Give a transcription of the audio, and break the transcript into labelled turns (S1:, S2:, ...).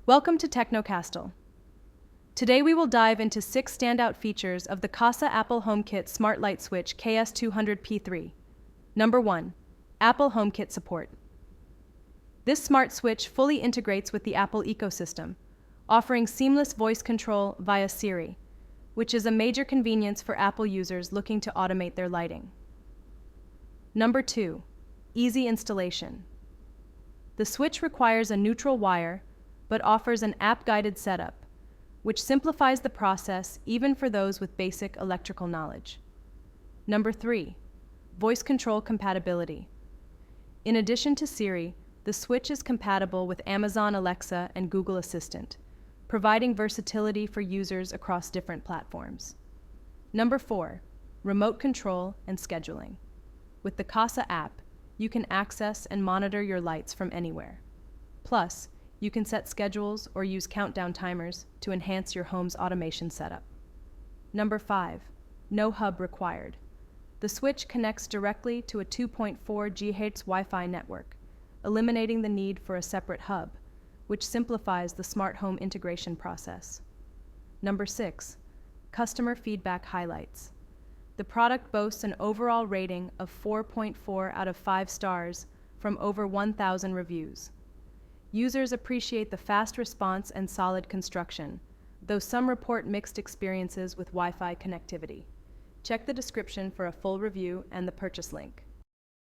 S1: Welcome to Technocastel. Today we will dive into 6 standout features of the Kasa Apple HomeKit Smart Light Switch KS200P3. Number 1. Apple HomeKit Support. This smart switch fully integrates with the Apple ecosystem, offering seamless voice control via Siri, which is a major convenience for Apple users looking to automate their lighting. Number 2. Easy installation. The switch requires a neutral wire, but offers an app-guided setup, which simplifies the process even for those with basic electrical knowledge. Number 3. Voice control compatibility. In addition to Siri, the switch is compatible with Amazon Alexa and Google Assistant, providing versatility for users across different platforms. Number 4. Remote control and scheduling. With the Kasa app, you can access and monitor your lights from anywhere. Plus, you can set schedules or use countdown timers to enhance your home's automation setup. Number 5. No hub required. The switch connects directly to a 2.4 GHz Wi-Fi network, eliminating the need for a separate hub, which simplifies the smart home integration process. Number 6. Customer feedback highlights. The product boasts an overall rating of 4.4 out of 5 stars from over 1,000 reviews. Users appreciate the fast response and solid construction, though some report mixed experiences with Wi-Fi connectivity. Check the description for a full review and the purchase link.